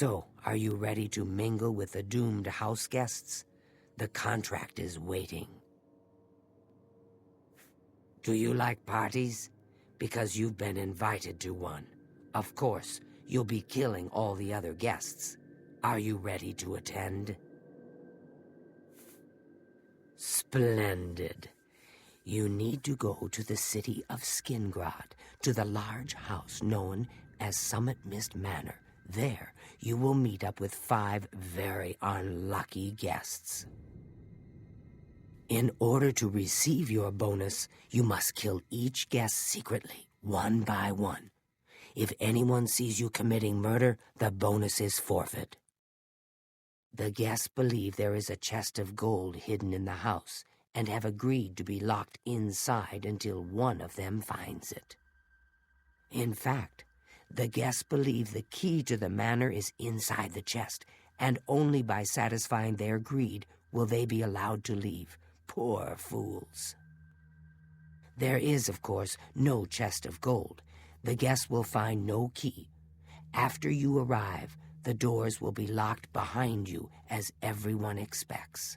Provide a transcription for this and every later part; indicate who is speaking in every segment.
Speaker 1: So, are you ready to mingle with the doomed house guests? The contract is waiting. Do you like parties? Because you've been invited to one. Of course, you'll be killing all the other guests. Are you ready to attend? Splendid. You need to go to the city of Skingrad, to the large house known as Summit Mist Manor. There, you will meet up with 5 very unlucky guests. In order to receive your bonus, you must kill each guest secretly, one by one. If anyone sees you committing murder, the bonus is forfeit. The guests believe there is a chest of gold hidden in the house and have agreed to be locked inside until one of them finds it. In fact, the guests believe the key to the manor is inside the chest, and only by satisfying their greed will they be allowed to leave. Poor fools. There is, of course, no chest of gold. The guests will find no key. After you arrive, the doors will be locked behind you, as everyone expects.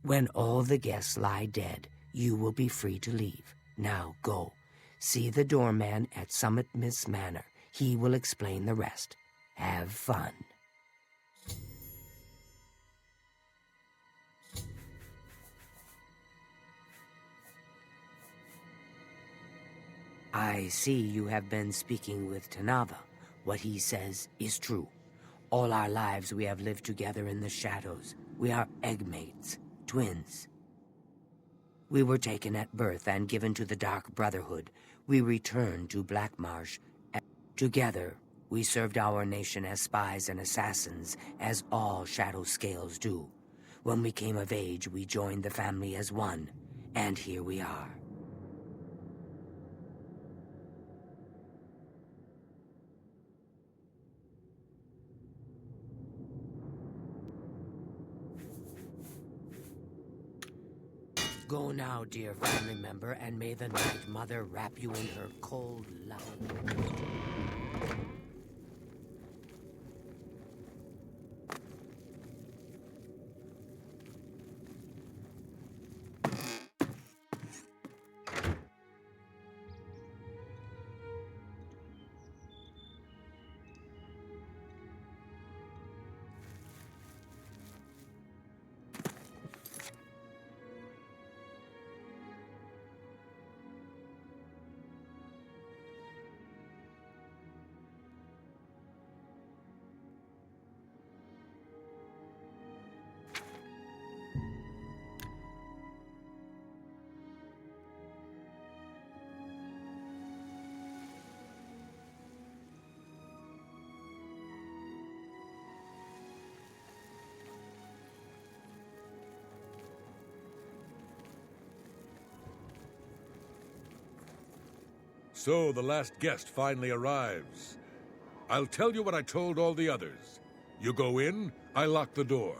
Speaker 1: When all the guests lie dead, you will be free to leave. Now go. See the doorman at Summit Mist Manor. He will explain the rest. Have fun. I see you have been speaking with Tanava. What he says is true. All our lives we have lived together in the shadows. We are eggmates, twins. We were taken at birth and given to the Dark Brotherhood. We returned to Black Marsh. Together, we served our nation as spies and assassins, as all Shadow Scales do. When we came of age, we joined the family as one, and here we are. Go now, dear family member, and may the Night Mother wrap you in her cold love.
Speaker 2: So the last guest finally arrives. I'll tell you what I told all the others. You go in, I lock the door.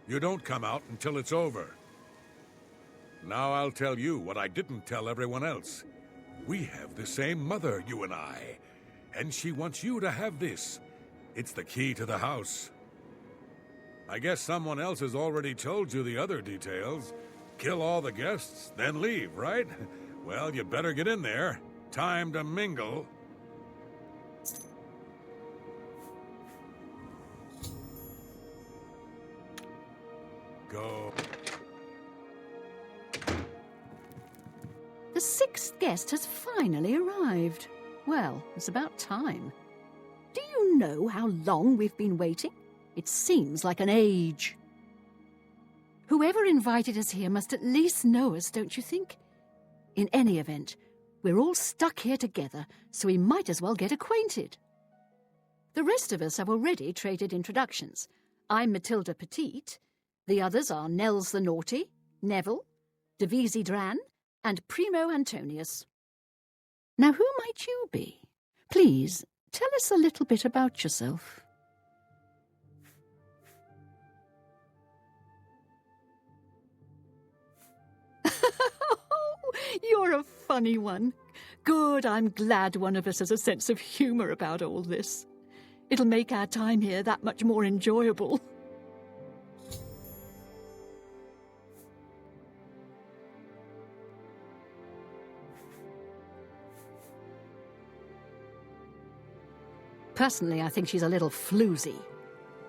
Speaker 2: You don't come out until it's over. Now I'll tell you what I didn't tell everyone else. We have the same mother, you and I. And she wants you to have this. It's the key to the house. I guess someone else has already told you the other details. Kill all the guests, then leave, right? Well, you better get in there. Time to mingle. Go.
Speaker 3: The 6th guest has finally arrived. Well, it's about time. Do you know how long we've been waiting? It seems like an age. Whoever invited us here must at least know us, don't you think? In any event, we're all stuck here together, so we might as well get acquainted. The rest of us have already traded introductions. I'm Matilda Petite. The others are Nels the Naughty, Neville, Devisi Dran, and Primo Antonius. Now, who might you be? Please, tell us a little bit about yourself. You're a funny one. Good, I'm glad one of us has a sense of humour about all this. It'll make our time here that much more enjoyable. Personally, I think she's a little floozy.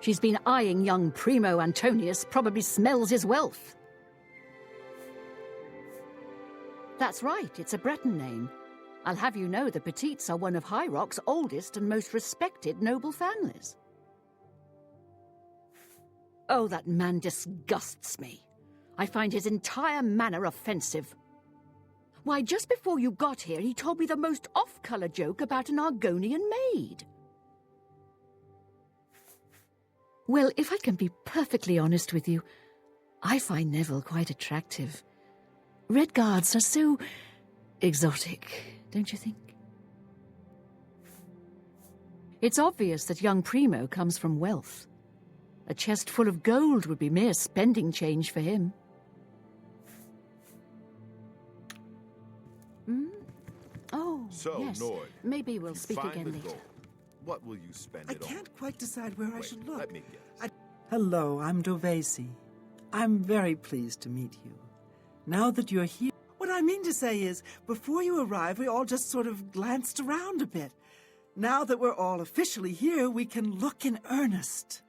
Speaker 3: She's been eyeing young Primo Antonius, probably smells his wealth. That's right, it's a Breton name. I'll have you know the Petites are one of High Rock's oldest and most respected noble families. Oh, that man disgusts me. I find his entire manner offensive. Why, just before you got here, he told me the most off-colour joke about an Argonian maid. Well, if I can be perfectly honest with you, I find Neville quite attractive. Red Guards are so exotic, don't you think? It's obvious that young Primo comes from wealth. A chest full of gold would be mere spending change for him. Hmm? Oh,
Speaker 4: so,
Speaker 3: yes.
Speaker 4: Nord,
Speaker 3: Maybe we'll speak
Speaker 4: find
Speaker 3: again
Speaker 4: the
Speaker 3: later.
Speaker 4: gold. What will you spend
Speaker 5: I
Speaker 4: it on?
Speaker 5: can't quite decide where I
Speaker 4: Wait,
Speaker 5: should look.
Speaker 4: let me guess.
Speaker 5: Hello, I'm Dovesi. I'm very pleased to meet you. Now that you're here... What I mean to say is, before you arrived, we all just sort of glanced around a bit. Now that we're all officially here, we can look in earnest.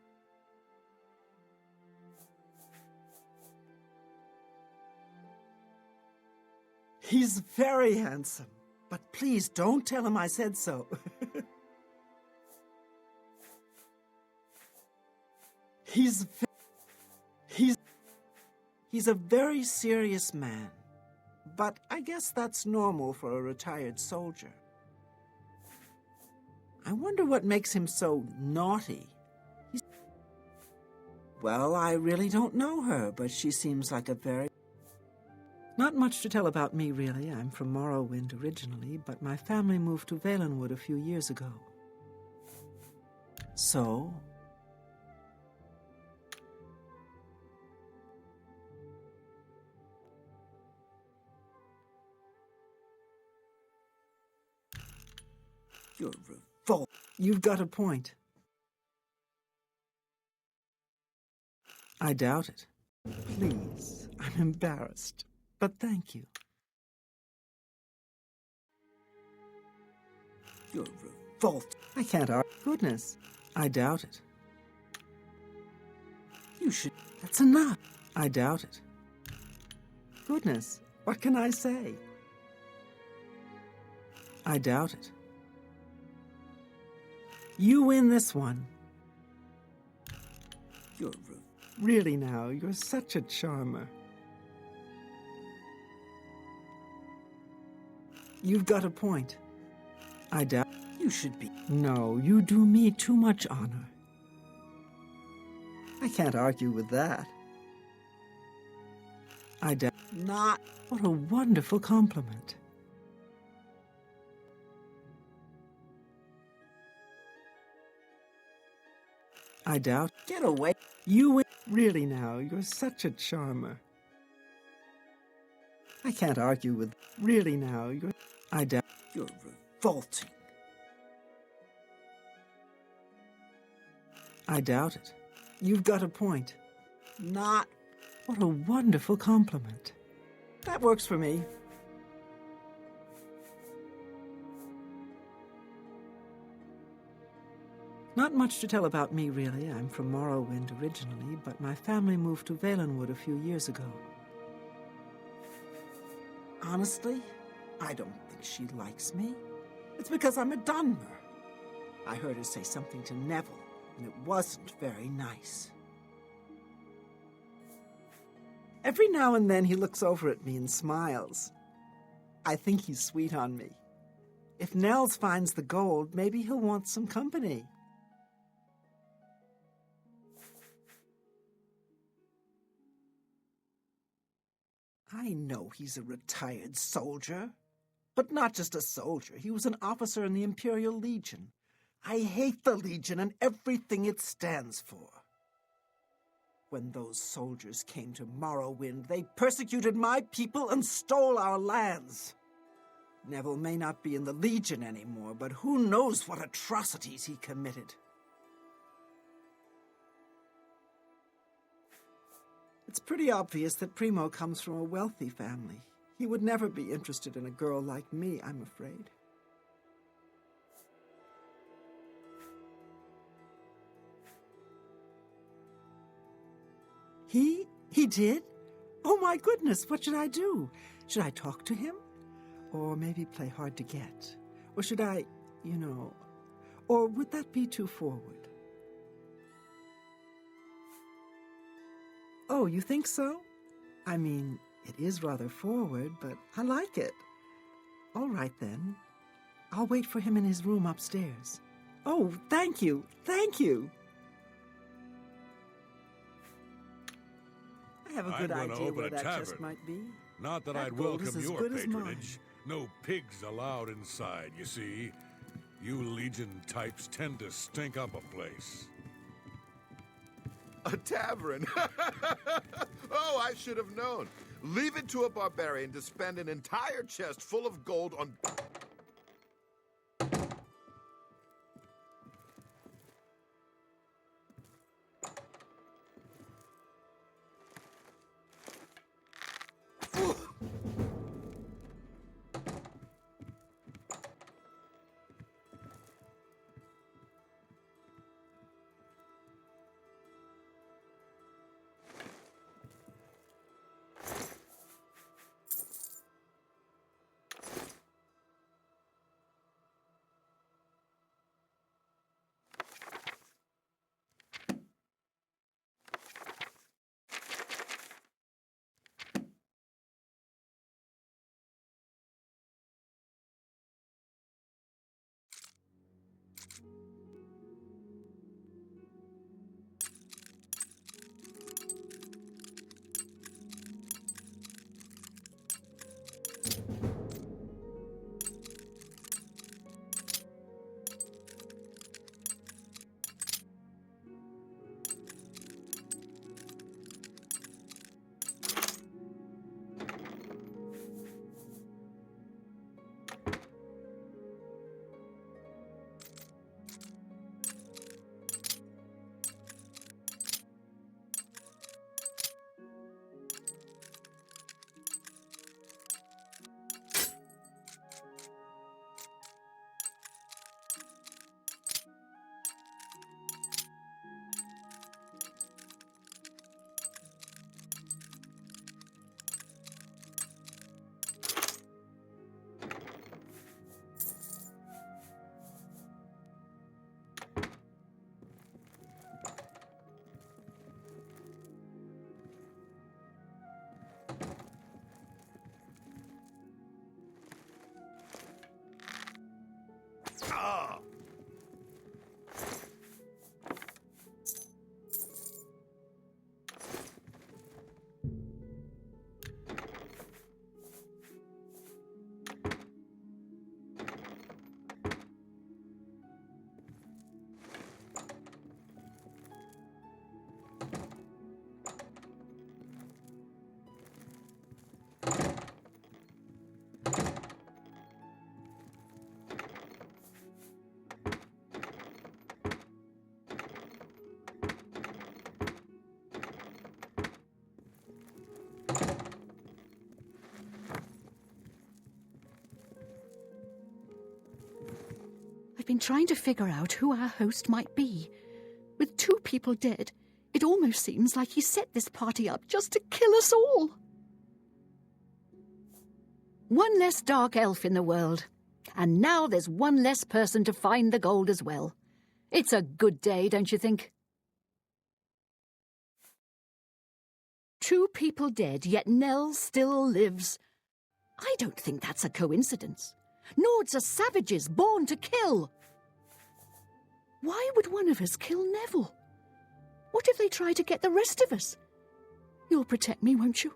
Speaker 5: He's very handsome, but please don't tell him I said so. He's a very serious man, but I guess that's normal for a retired soldier. I wonder what makes him so naughty. Well, I really don't know her, but she seems like a very... Not much to tell about me, really. I'm from Morrowind originally, but my family moved to Valenwood a few years ago. So... You're revolt. You've got a point. I doubt it. Please, I'm embarrassed, but thank you. You're revolt. I can't argue. Goodness, I doubt it. You should. That's enough. I doubt it. Goodness, what can I say? I doubt it. You win this one. You're really now, you're such a charmer. You've got a point. I doubt you should be. No, you do me too much honor. I can't argue with that. I doubt not. What a wonderful compliment. I doubt. Get away. You win. Really now, you're such a charmer. I can't argue with. Really now, you're. I doubt. You're revolting. I doubt it. You've got a point. Not. What a wonderful compliment. That works for me. Not much to tell about me, really. I'm from Morrowind originally, but my family moved to Valenwood a few years ago. Honestly, I don't think she likes me. It's because I'm a Dunmer. I heard her say something to Neville, and it wasn't very nice. Every now and then he looks over at me and smiles. I think he's sweet on me. If Nels finds the gold, maybe he'll want some company. I know he's a retired soldier. But not just a soldier. He was an officer in the Imperial Legion. I hate the Legion and everything it stands for. When those soldiers came to Morrowind, they persecuted my people and stole our lands. Neville may not be in the Legion anymore, but who knows what atrocities he committed. It's pretty obvious that Primo comes from a wealthy family. He would never be interested in a girl like me, I'm afraid. He did? Oh my goodness, what should I do? Should I talk to him? Or maybe play hard to get? Or should I, or would that be too forward? Oh, you think so? I mean, it is rather forward, but I like it. All right, then. I'll wait for him in his room upstairs. Oh, thank you, thank you. I have a good
Speaker 2: I'm gonna
Speaker 5: idea
Speaker 2: open
Speaker 5: where
Speaker 2: a
Speaker 5: that chest
Speaker 2: tavern.
Speaker 5: might be.
Speaker 2: Not that
Speaker 5: That
Speaker 2: I'd
Speaker 5: gold is
Speaker 2: welcome
Speaker 5: as
Speaker 2: your
Speaker 5: good as mine.
Speaker 2: patronage. No pigs allowed inside, you see. You Legion types tend to stink up a place.
Speaker 4: A tavern? Oh, I should have known. Leave it to a barbarian to spend an entire chest full of gold on... Ah!
Speaker 3: I've been trying to figure out who our host might be. With 2 people dead, it almost seems like he set this party up just to kill us all. One less dark elf in the world. And now there's one less person to find the gold as well. It's a good day, don't you think? 2 people dead, yet Nell still lives. I don't think that's a coincidence. Nords are savages born to kill. Why would one of us kill Neville? What if they try to get the rest of us? You'll protect me, won't you?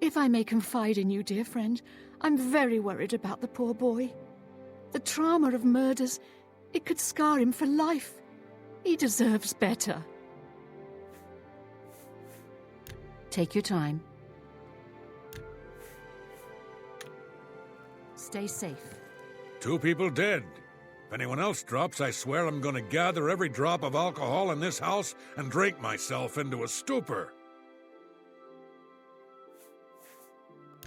Speaker 3: If I may confide in you, dear friend, I'm very worried about the poor boy. The trauma of murders, it could scar him for life. He deserves better. Take your time. Stay safe.
Speaker 2: 2 people dead. If anyone else drops, I swear I'm gonna gather every drop of alcohol in this house and drink myself into a stupor.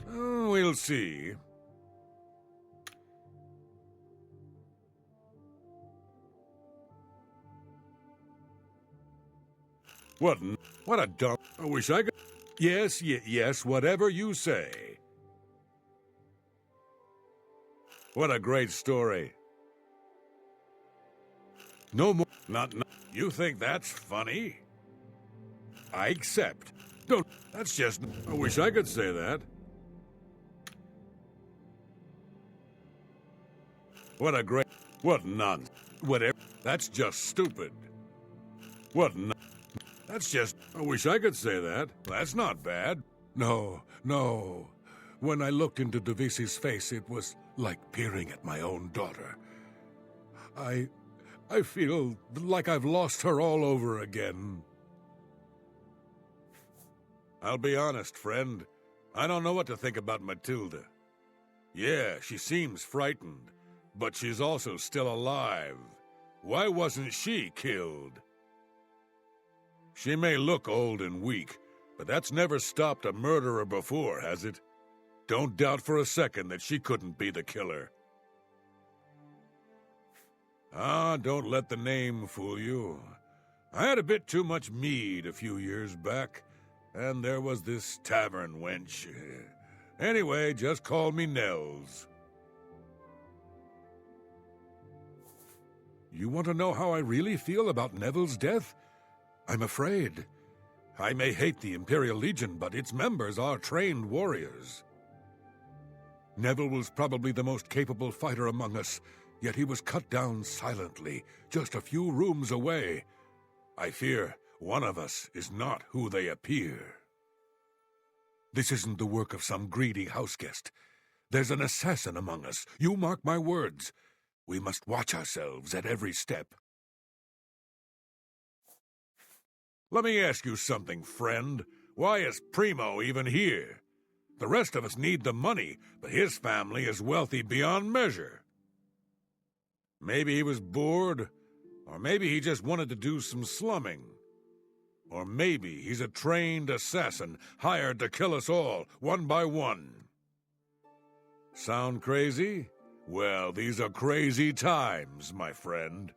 Speaker 2: We'll see. What a dumb... I wish I could... Yes, whatever you say. What a great story. No more... Not... You think that's funny? I accept. Don't... That's just... I wish I could say that. What a great... What nonsense. Whatever... That's just stupid. What nonsense. That's just... I wish I could say that. That's not bad. No. When I looked into Devisi's face, it was like peering at my own daughter. I feel like I've lost her all over again. I'll be honest, friend. I don't know what to think about Matilda. Yeah, she seems frightened, but she's also still alive. Why wasn't she killed? She may look old and weak, but that's never stopped a murderer before, has it? Don't doubt for a second that she couldn't be the killer. Don't let the name fool you. I had a bit too much mead a few years back, and there was this tavern wench. Anyway, just call me Nels. You want to know how I really feel about Neville's death? I'm afraid. I may hate the Imperial Legion, but its members are trained warriors. Neville was probably the most capable fighter among us, yet he was cut down silently, just a few rooms away. I fear one of us is not who they appear. This isn't the work of some greedy houseguest. There's an assassin among us. You mark my words. We must watch ourselves at every step. Let me ask you something, friend. Why is Primo even here? The rest of us need the money, but his family is wealthy beyond measure. Maybe he was bored, or maybe he just wanted to do some slumming. Or maybe he's a trained assassin hired to kill us all, one by one. Sound crazy? Well, these are crazy times, my friend.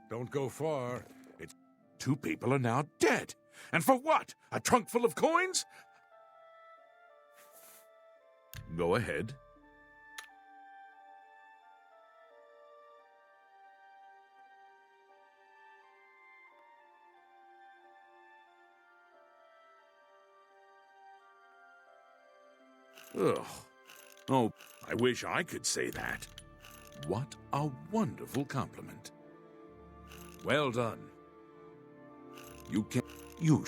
Speaker 2: Don't go far. It's...
Speaker 6: 2 people are now dead. And for what? A trunk full of coins? Go ahead. Ugh. Oh, I wish I could say that. What a wonderful compliment. Well done. You can... You...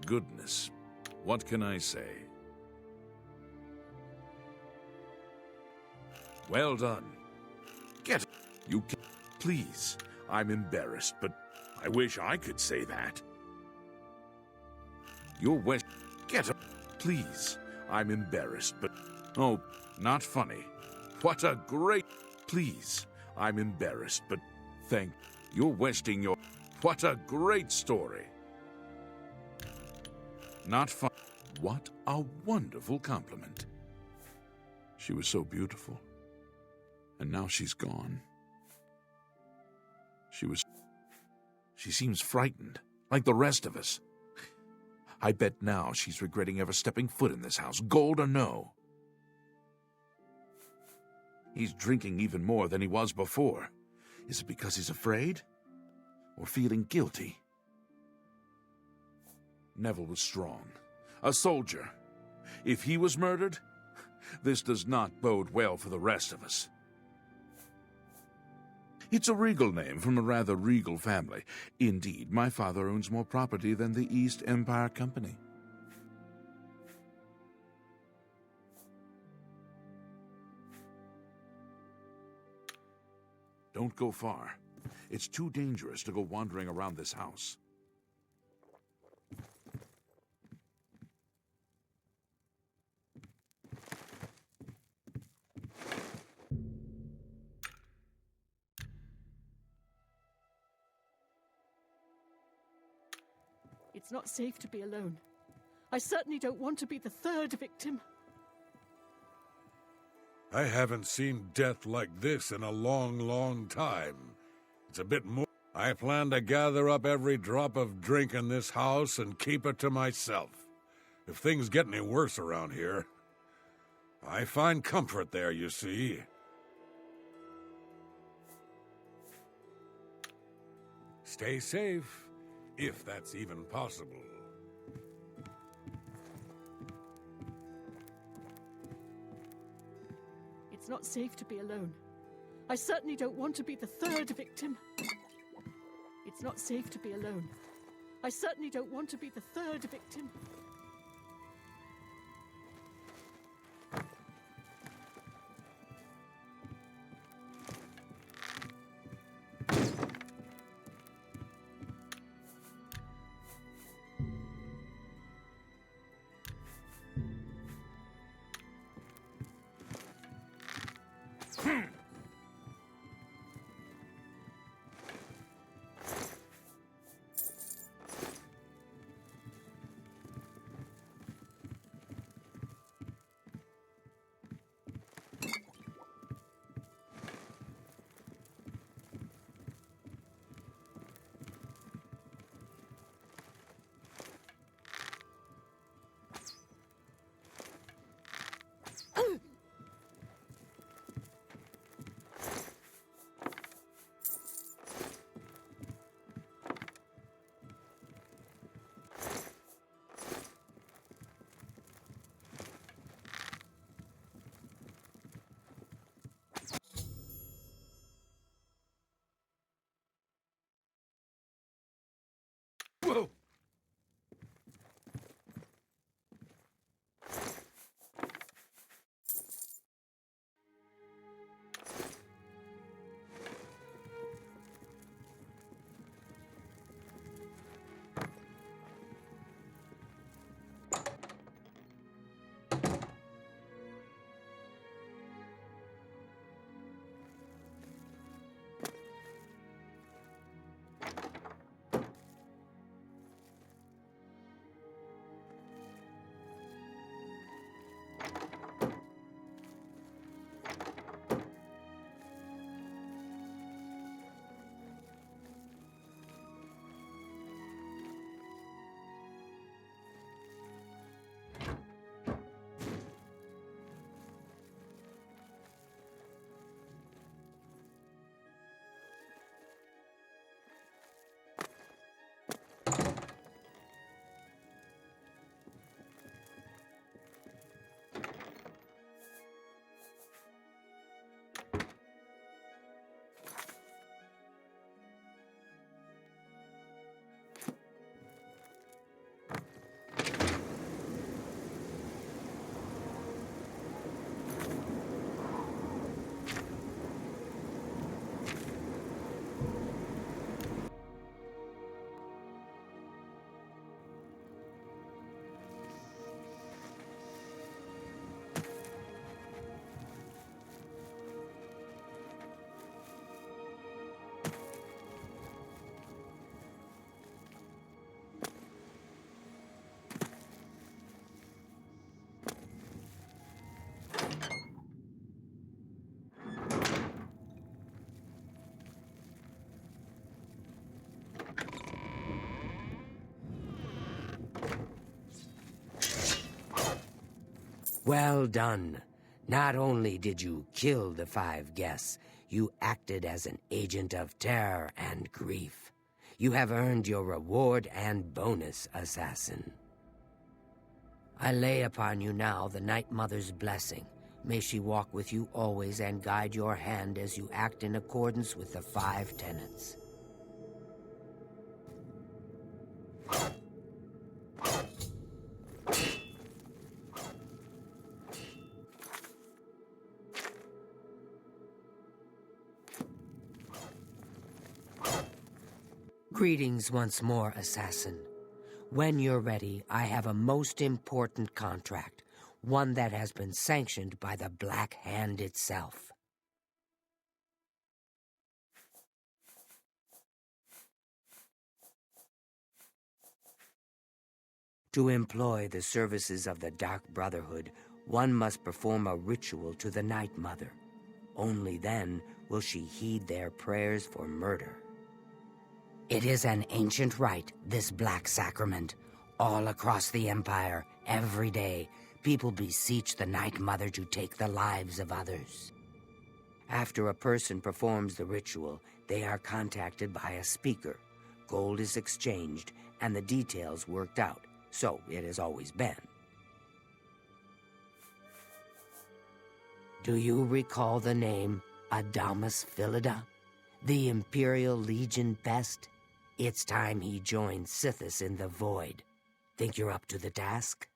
Speaker 6: Goodness. What can I say? Well done. Get... You can... Please. I'm embarrassed, but I wish I could say that. Your West... Get a... Please. I'm embarrassed, but... Oh, not funny. What a great... Please. I'm embarrassed, but thank... You're wasting your... What a great story. Not fun. What a wonderful compliment. She was so beautiful. And now she's gone. She seems frightened, like the rest of us. I bet now she's regretting ever stepping foot in this house, gold or no. He's drinking even more than he was before. Is it because he's afraid? Or feeling guilty? Neville was strong. A soldier. If he was murdered, this does not bode well for the rest of us. It's a regal name from a rather regal family. Indeed, my father owns more property than the East Empire Company. Don't go far. It's too dangerous to go wandering around this house.
Speaker 3: It's not safe to be alone. I certainly don't want to be the third victim.
Speaker 2: I haven't seen death like this in a long, long time. It's a bit more. I plan to gather up every drop of drink in this house and keep it to myself. If things get any worse around here, I find comfort there, you see. Stay safe, if that's even possible.
Speaker 3: It's not safe to be alone. I certainly don't want to be the third victim. It's not safe to be alone. I certainly don't want to be the third victim.
Speaker 2: Whoa!
Speaker 1: Well done. Not only did you kill the 5 guests, you acted as an agent of terror and grief. You have earned your reward and bonus, assassin. I lay upon you now the Night Mother's blessing. May she walk with you always and guide your hand as you act in accordance with the 5 tenets. Greetings once more, assassin. When you're ready, I have a most important contract, one that has been sanctioned by the Black Hand itself. To employ the services of the Dark Brotherhood, one must perform a ritual to the Night Mother. Only then will she heed their prayers for murder. It is an ancient rite, this black sacrament. All across the Empire, every day, people beseech the Night Mother to take the lives of others. After a person performs the ritual, they are contacted by a speaker. Gold is exchanged, and the details worked out. So it has always been. Do you recall the name Adamus Philida, the Imperial Legion best? It's time he joined Sithis in the Void. Think you're up to the task?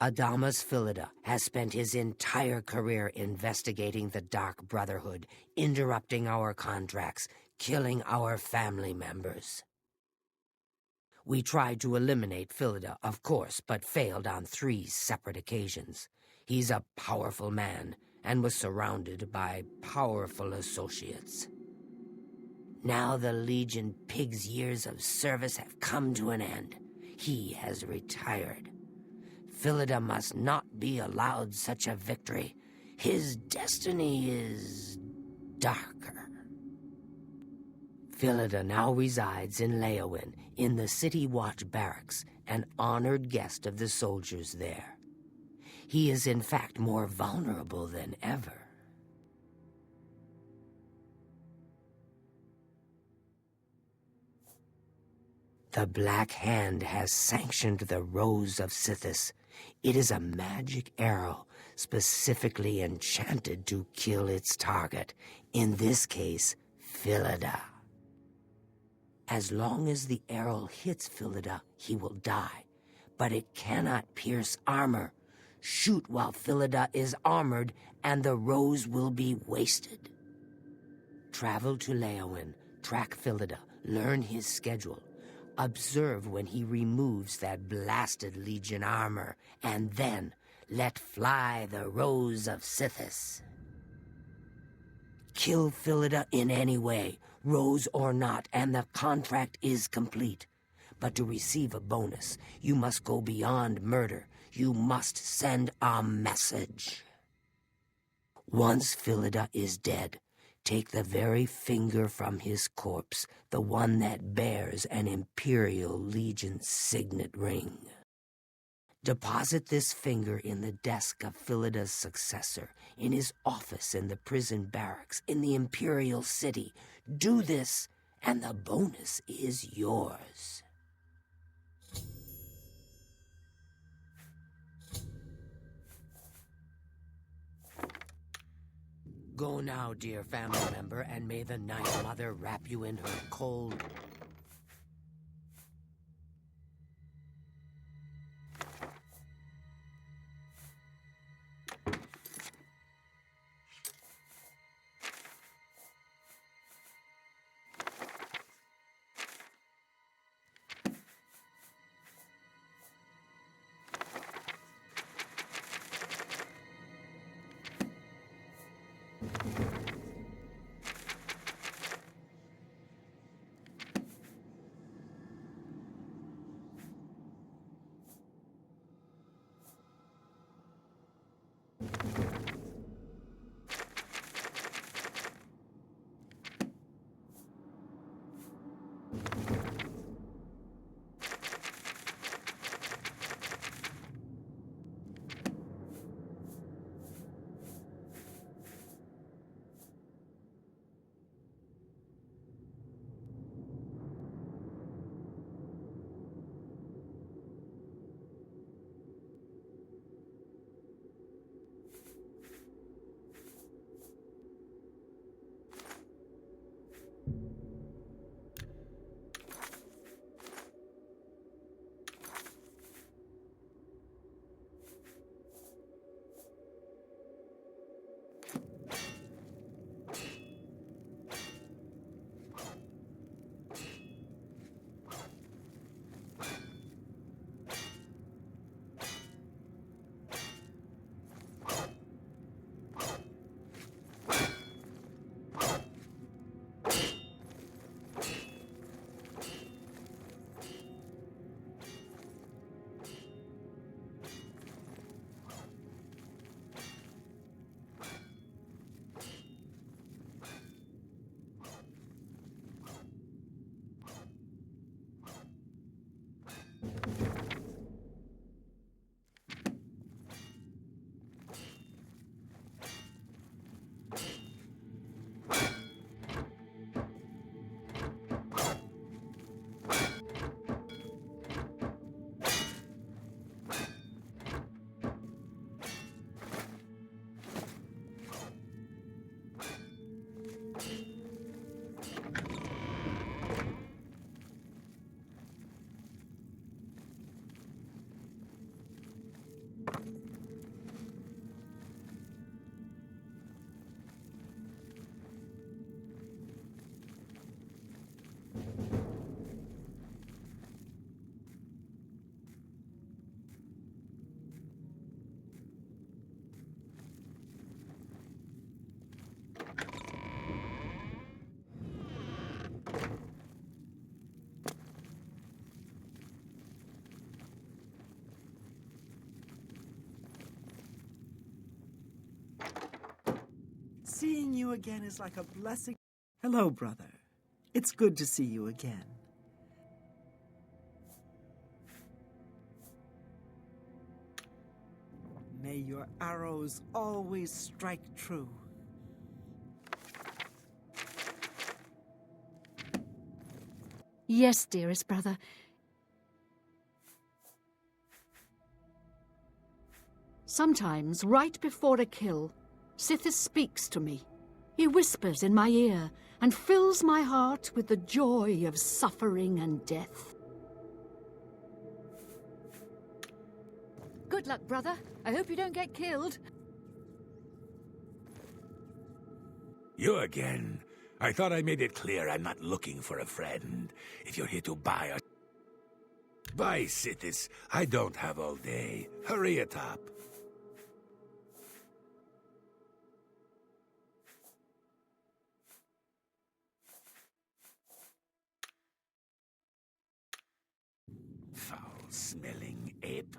Speaker 1: Adamus Philida has spent his entire career investigating the Dark Brotherhood, interrupting our contracts, killing our family members. We tried to eliminate Philida, of course, but failed on 3 separate occasions. He's a powerful man and was surrounded by powerful associates. Now the Legion Pig's years of service have come to an end. He has retired. Philida must not be allowed such a victory. His destiny is darker. Philida now resides in Leowin, in the City Watch Barracks, an honored guest of the soldiers there. He is in fact more vulnerable than ever. The Black Hand has sanctioned the Rose of Sithis. It is a magic arrow, specifically enchanted to kill its target, in this case, Philida. As long as the arrow hits Philida, he will die, but it cannot pierce armor. Shoot while Philida is armored, and the rose will be wasted. Travel to Leowin, track Philida, learn his schedule. Observe when he removes that blasted Legion armor, and then let fly the Rose of Sithis. Kill Philida in any way, Rose or not, and the contract is complete. But to receive a bonus, you must go beyond murder. You must send a message. Once Philida is dead, take the very finger from his corpse, the one that bears an Imperial Legion signet ring. Deposit this finger in the desk of Philida's successor, in his office in the prison barracks, in the Imperial City. Do this, and the bonus is yours. Go now, dear family member, and may the Night Mother wrap you in her cold...
Speaker 5: Seeing you again is like a blessing. Hello, brother. It's good to see you again. May your arrows always strike true.
Speaker 3: Yes, dearest brother. Sometimes, right before a kill, Sithis speaks to me. He whispers in my ear and fills my heart with the joy of suffering and death. Good luck, brother. I hope you don't get killed.
Speaker 7: You again. I thought I made it clear I'm not looking for a friend. If you're here to buy a... Bye, Sithis. I don't have all day. Hurry it up. Foul-smelling ape.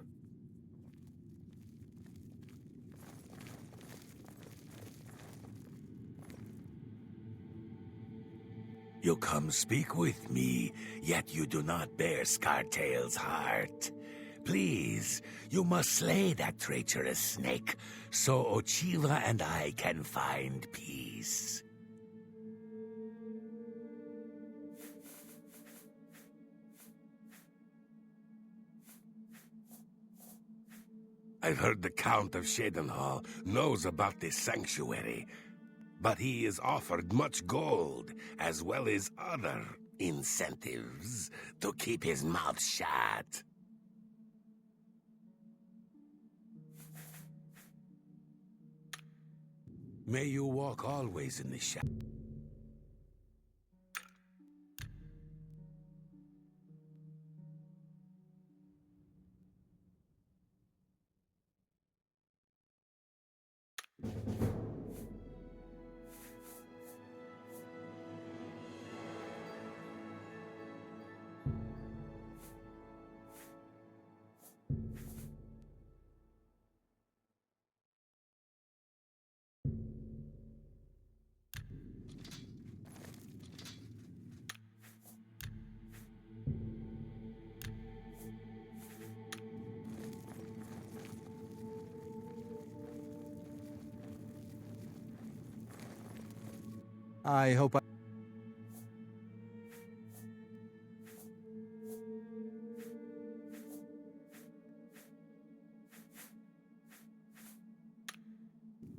Speaker 7: You come speak with me, yet you do not bear Scartail's heart. Please, you must slay that traitorous snake, so Ochiva and I can find peace. I've heard the Count of Shadenhall knows about this sanctuary, but he is offered much gold, as well as other incentives, to keep his mouth shut. May you walk always in the shadow.
Speaker 8: I hope I...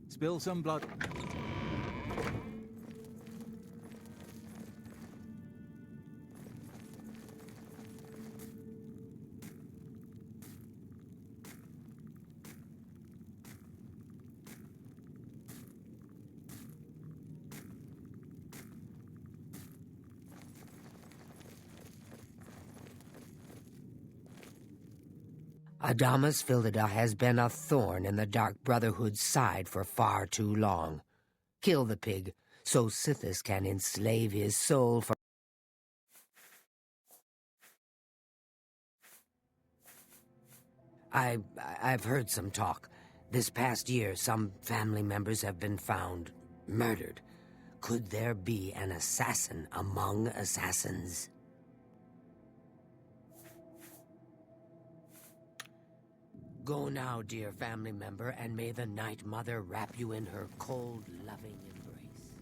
Speaker 8: Spill some blood.
Speaker 1: Adamas Philida has been a thorn in the Dark Brotherhood's side for far too long. Kill the pig, so Sithis can enslave his soul for... I've heard some talk. This past year, some family members have been found murdered. Could there be an assassin among assassins? Go now, dear family member, and may the Night Mother wrap you in her cold, loving embrace.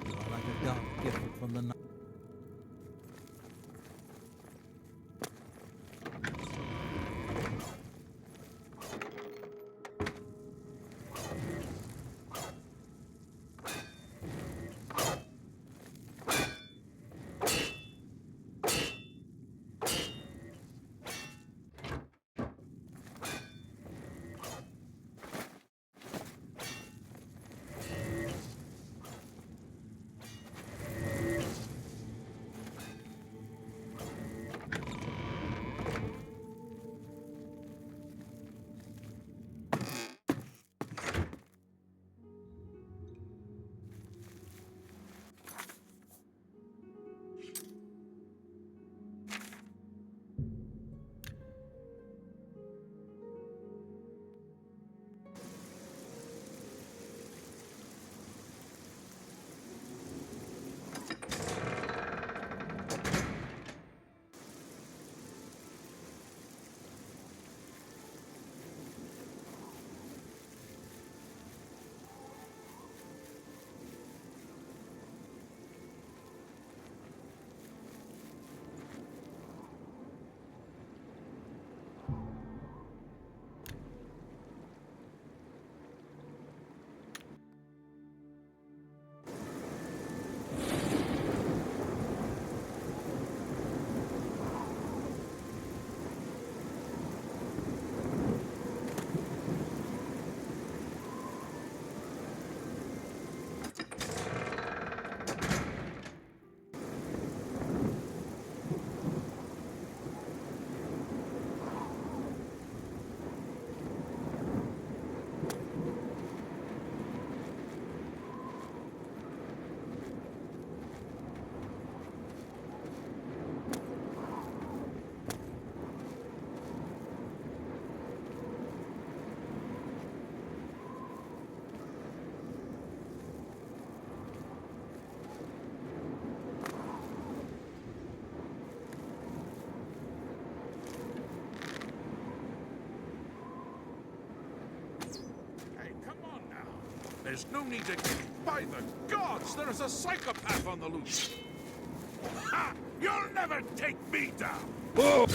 Speaker 8: You are like a dark gift from the night.
Speaker 6: There's no need to... By the gods, there is a psychopath on the loose! Ha! You'll never take me down!
Speaker 7: Oh!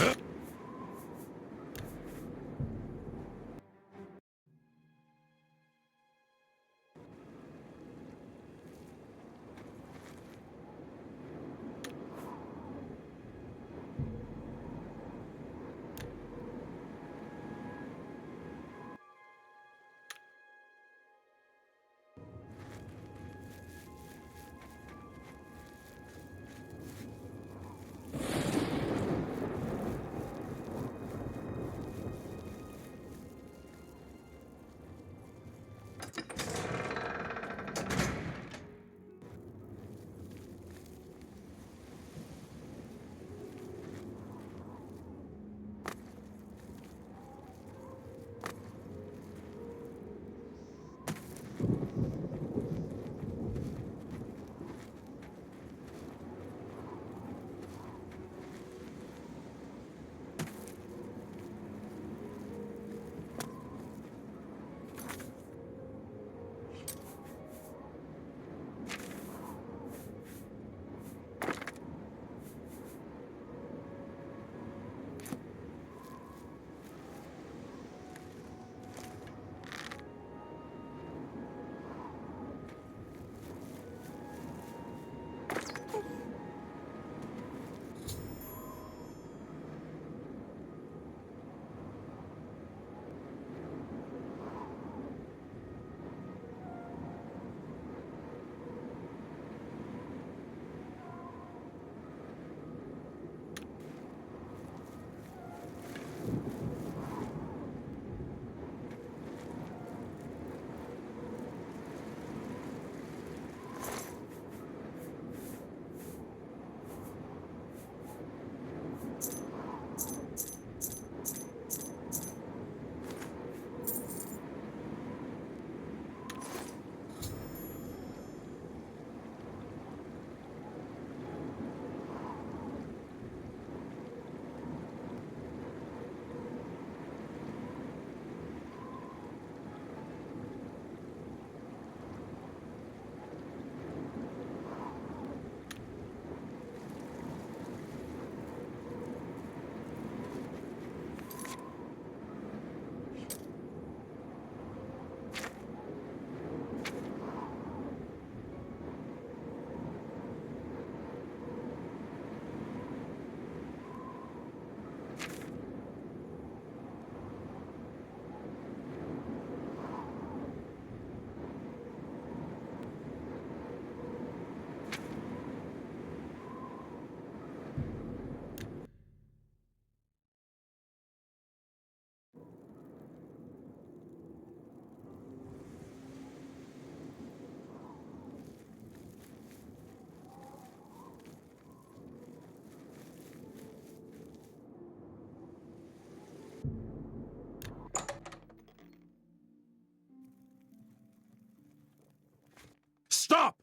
Speaker 6: Stop!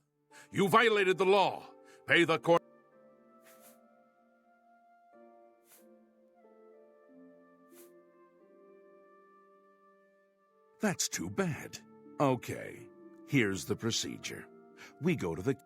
Speaker 6: You violated the law. Pay the court. That's too bad. Okay, here's the procedure. We go to the...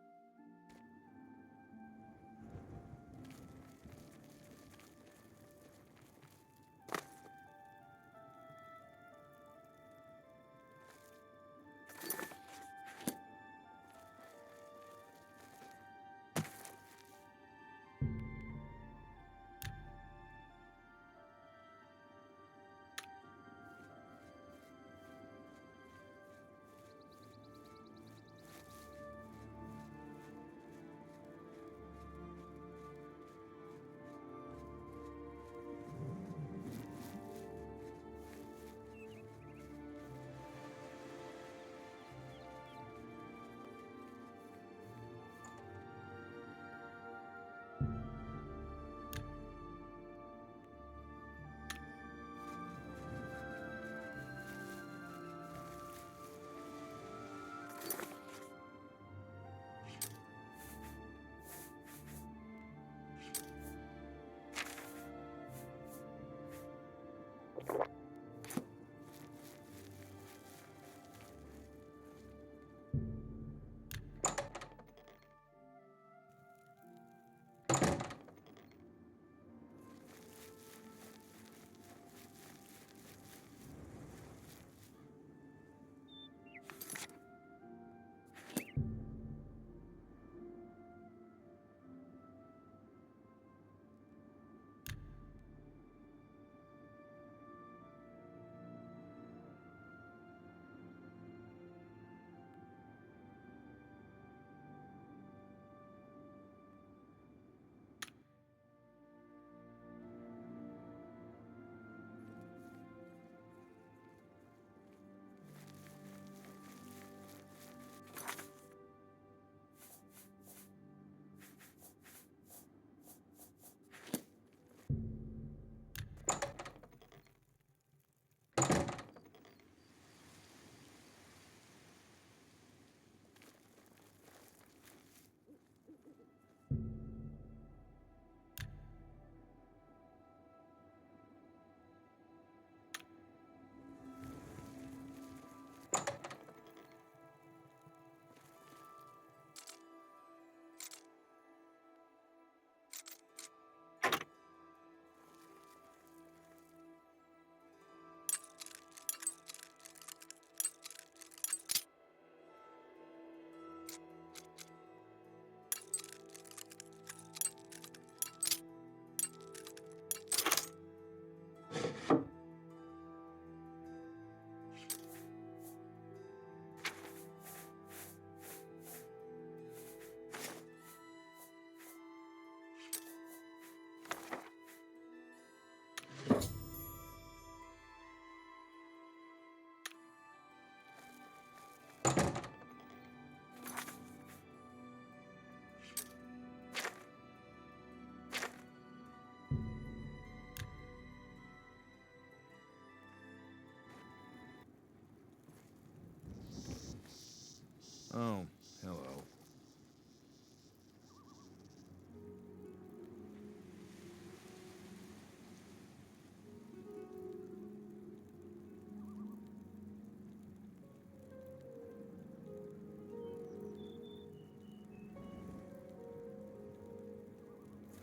Speaker 6: Oh, hello.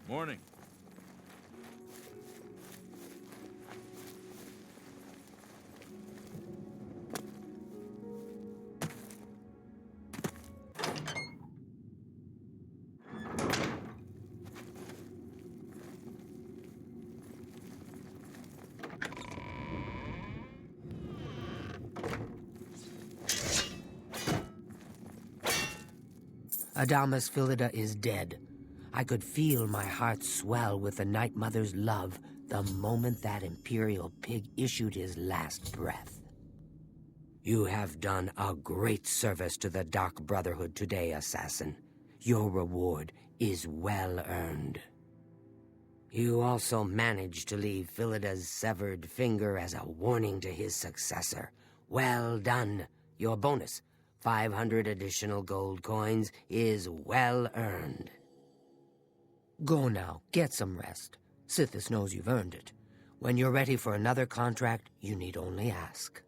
Speaker 6: Morning.
Speaker 1: Adamus Philida is dead. I could feel my heart swell with the Night Mother's love the moment that Imperial pig issued his last breath. You have done a great service to the Dark Brotherhood today, Assassin. Your reward is well earned. You also managed to leave Philida's severed finger as a warning to his successor. Well done. Your bonus, 500 additional gold coins, is well earned. Go now, get some rest. Sithis knows you've earned it. When you're ready for another contract, you need only ask.